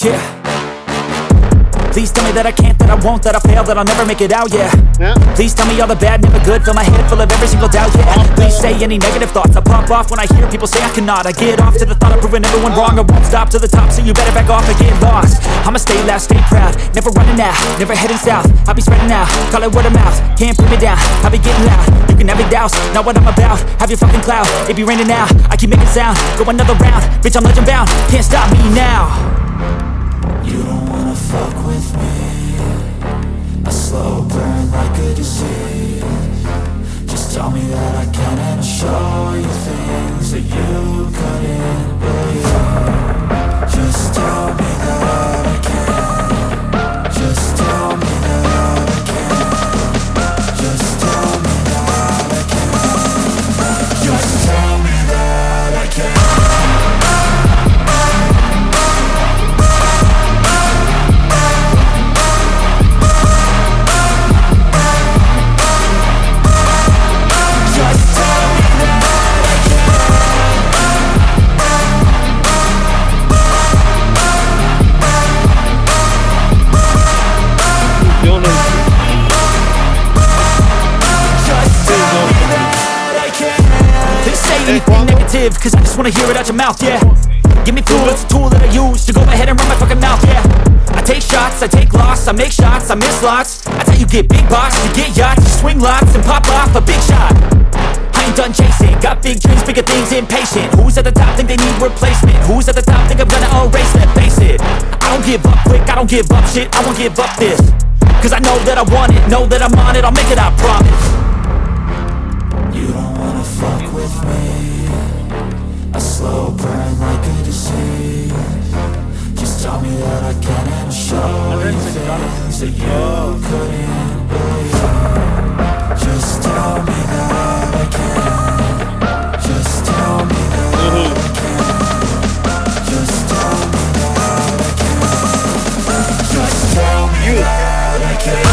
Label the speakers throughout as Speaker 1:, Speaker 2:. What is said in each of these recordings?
Speaker 1: Yeah. Please tell me that I can't, that I won't, that I fail, that I'll never make it out, yeah. Please tell me all the bad, never good, fill my head full of every single doubt, yeah. Please say any negative thoughts, I pop off when I hear people say I cannot. I get off to the thought of proving everyone wrong, I won't stop to the top, so you better back off and get lost. I'ma stay loud, stay proud, never running out, never heading south. I'll be spreading out, call it word of mouth, can't put me down, I'll be getting loud. You can have it douse, not what I'm about, have your fucking cloud, it be raining now, I keep making sound, go another round, bitch I'm legend bound, can't stop me now. You don't wanna fuck with me, a slow burn like a disease. Just tell me that I can and I'll show you things that you couldn't believe. Just tell me that I can. Just tell me that I can. Just tell me that I can. Just tell me that I can. Anything negative, cause I just wanna hear it out your mouth, yeah. Give me fuel, it's a tool that I use to go ahead and run my fucking mouth, yeah. I take shots, I take loss, I make shots, I miss lots. That's how you get big box, you get yachts, you swing lots and pop off a big shot. I ain't done chasing, got big dreams, bigger things, impatient. Who's at the top think they need replacement? Who's at the top think I'm gonna erase that? Face it, I don't give up quick, I don't give up shit, I won't give up this. Cause I know that I want it, know that I'm on it, I'll make it, I promise. You don't wanna fuck with me, a slow burn like a disease. Just tell me that I can and I'll show you things that you couldn't believe. Just tell me that I can. Just tell me that I can. Just tell me that I can. Just tell me that I can.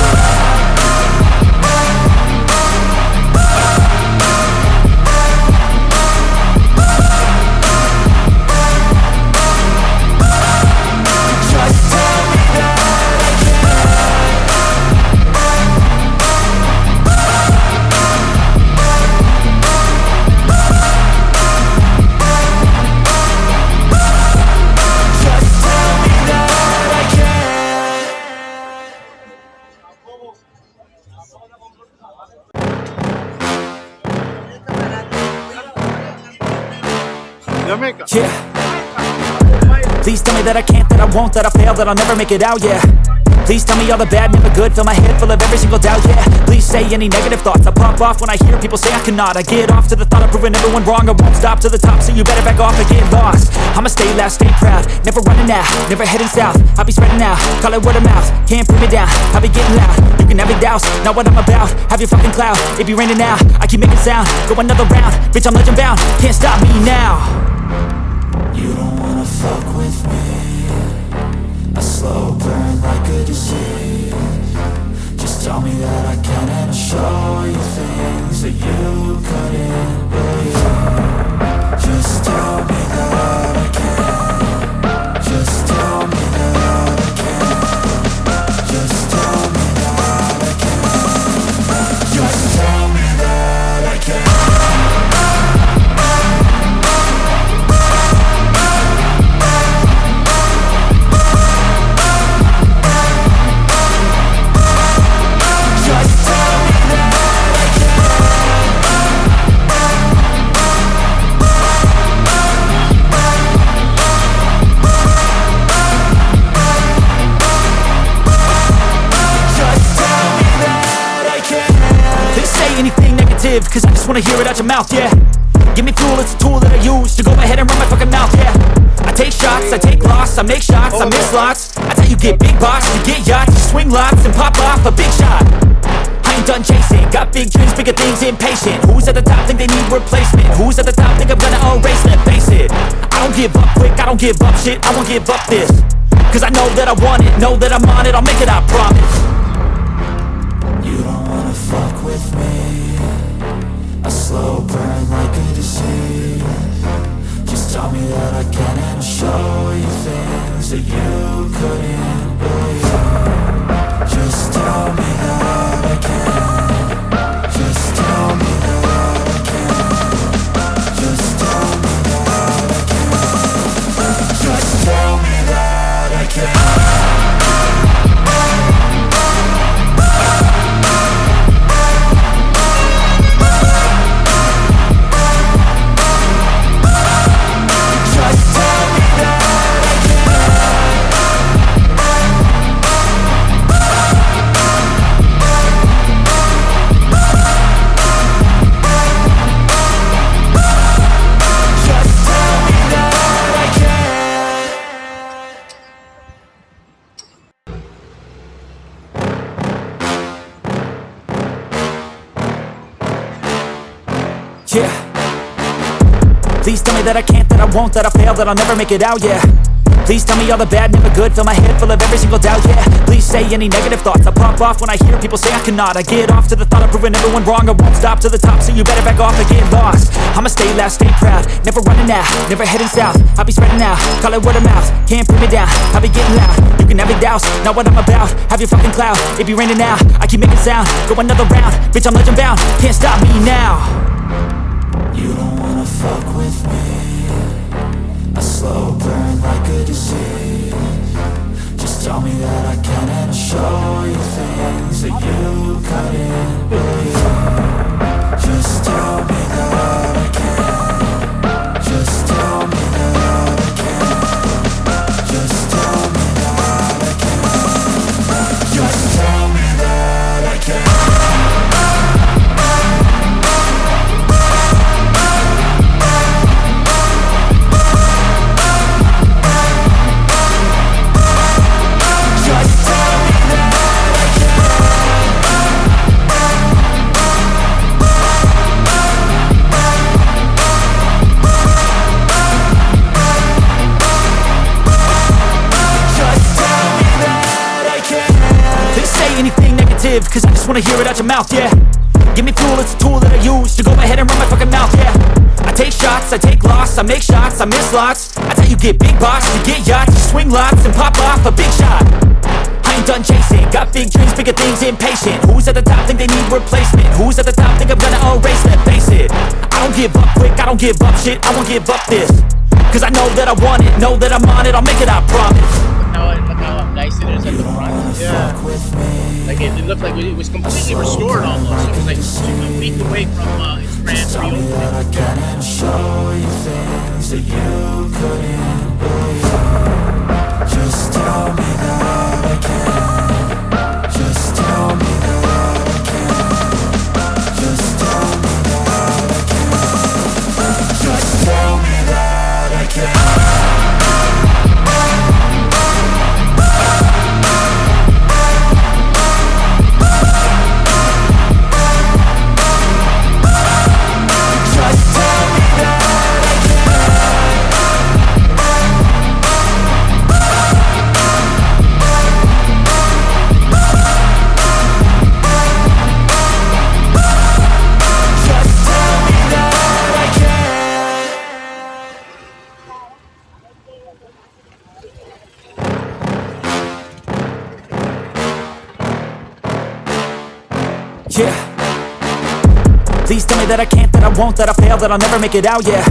Speaker 1: Yeah. Please tell me that I can't, that I won't, that I fail, that I'll never make it out, yeah. Please tell me all the bad, never good, fill my head full of every single doubt, yeah. Please say any negative thoughts, I pop off when I hear people say I cannot. I get off to the thought of proving everyone wrong, I won't stop to the top, so you better back off and get lost. I'ma stay loud, stay proud, never running out, never heading south. I'll be spreading out, call it word of mouth, can't put me down, I'll be getting loud. You can have it douse, not what I'm about, have your fucking cloud, it be raining now, I keep making sound, go another round, bitch I'm legend bound, can't stop me now. You don't wanna fuck with me, a slow burn like a disease. Just tell me that I can and I'll show you things that you couldn't believe. Just tell me that I can. Just tell me that I can. Just tell me that I can. Just tell me that I can. Cause I just wanna hear it out your mouth, yeah. Give me fuel, it's a tool that I use to go ahead and run my fucking mouth, yeah. I take shots, I take loss, I make shots, I miss lots. That's how you get big box, you get yachts, you swing lots and pop off a big shot. I ain't done chasing, got big dreams, bigger things, impatient. Who's at the top think they need replacement? Who's at the top think I'm gonna erase that? Face it, I don't give up quick, I don't give up shit, I won't give up this. Cause I know that I want it, know that I'm on it, I'll make it, I promise. You don't wanna fuck with me, a slow burn like a disease. Just tell me that I can and I'll show you things that you Please tell me that I can't, that I won't, that I'll fail, that I'll never make it out, yeah. Please tell me all the bad, never good. Fill my head full of every single doubt, yeah. Please say any negative thoughts. I pop off when I hear people say I cannot. I get off to the thought of proving everyone wrong. I won't stop to the top, so you better back off and get lost. I'ma stay loud, stay proud, never running out, never heading south. I'll be spreading out, call it word of mouth. Can't put me down, I'll be getting loud. You can have it douse, not what I'm about. Have your fucking cloud, it be raining now. I keep making sound, go another round. Bitch, I'm legend bound, can't stop me now. You don't wanna fuck with me. A slow burn like a disease. Just tell me that I can and I'll show you things that you couldn't believe. Just tell me that I can. Just tell me that I can. Just tell me that I can. Just tell me that I can. Cause I just wanna hear it out your mouth, yeah. Give me fuel, it's a tool that I use to go ahead and run my fucking mouth, yeah. I take shots, I take loss, I make shots, I miss lots. That's how you get big boss, you get yachts, you swing lots and pop off a big shot. I ain't done chasing, got big dreams, bigger things, impatient. Who's at the top think they need replacement? Who's at the top think I'm gonna erase them? Face it, I don't give up quick, I don't give up shit, I won't give up this. Cause I know that I want it, know that I'm on it, I'll make it, I promise.
Speaker 2: Look how nice it is at the front. Yeah. Like it looked like it was completely restored almost. It was like 2 feet away from its grand reopening.
Speaker 1: I can show you things that you couldn't believe. Just tell me that I can. Just tell me that I can. Just tell me that I can. Just tell me that I can. Yeah. Please tell me that I can't, that I won't, that I'll fail, that I'll never make it out, yeah.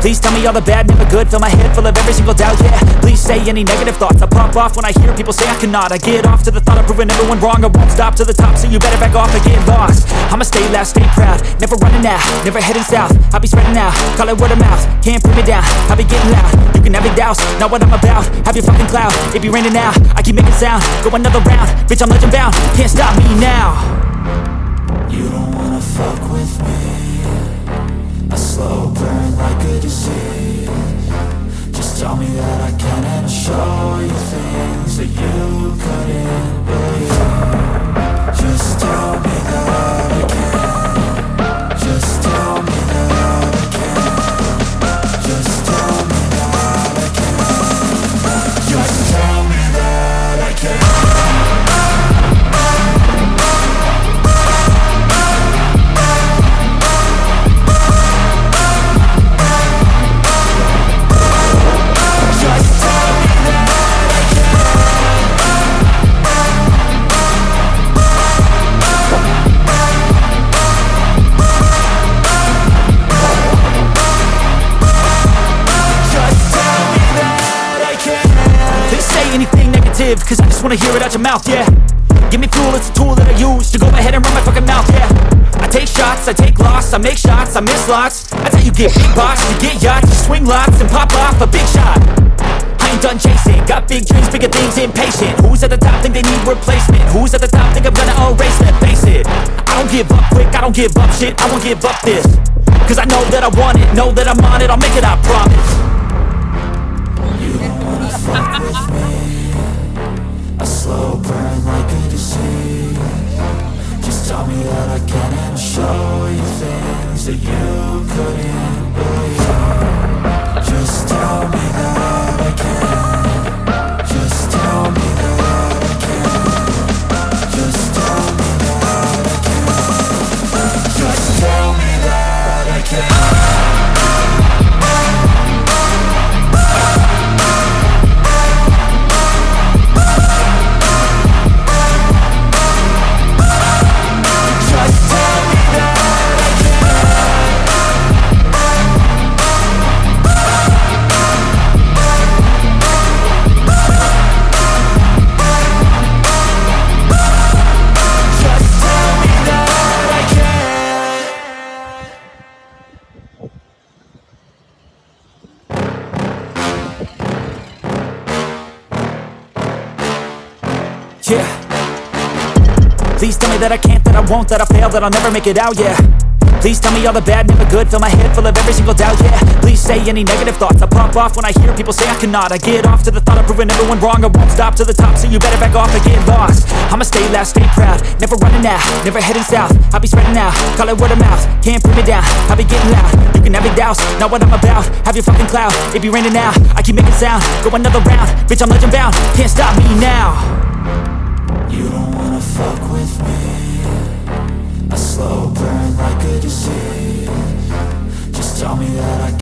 Speaker 1: Please tell me all the bad, never good. Fill my head full of every single doubt, yeah. Please say any negative thoughts. I pop off when I hear people say I cannot. I get off to the thought of proving everyone wrong. I won't stop to the top, so you better back off and get lost. I'ma stay loud, stay proud, never running out, never heading south. I'll be spreading out, call it word of mouth. Can't put me down, I'll be getting loud. You can have it douse, not what I'm about. Have your fucking cloud, it be raining now. I keep making sound, go another round. Bitch, I'm legend bound, can't stop me now. You don't wanna fuck with me. A slow burn like a disease. Just tell me that I can and I'll show you things that you couldn't believe. Just tell me that I can. Just tell me that I can. Just tell me that I can. Just tell me that I can. Cause I just wanna hear it out your mouth, yeah. Give me fuel, it's a tool that I use to go ahead and run my fucking mouth, yeah. I take shots, I take loss, I make shots, I miss lots. That's how you get big boss, you get yachts, you swing lots and pop off a big shot. I ain't done chasing, got big dreams, bigger things, impatient. Who's at the top think they need replacement? Who's at the top think I'm gonna erase them? Face it, I don't give up quick, I don't give up shit, I won't give up this. Cause I know that I want it, know that I'm on it, I'll make it, I promise. You don't wanna fuck with me. A slow burn like a disease. Just tell me that I can and I'll show you things that you couldn't believe. Yeah. Please tell me that I can't, that I won't, that I fail, that I'll never make it out, yeah. Please tell me all the bad, never good, fill my head full of every single doubt, yeah. Please say any negative thoughts, I pop off when I hear people say I cannot. I get off to the thought of proving everyone wrong, I won't stop to the top, so you better back off and get lost. I'ma stay loud, stay proud, never running out, never heading south. I'll be spreading out, call it word of mouth, can't put me down, I'll be getting loud. You can have your doubts, not what I'm about, have your fucking clout. It be raining now, I keep making sound, go another round, bitch I'm legend bound, can't stop me now.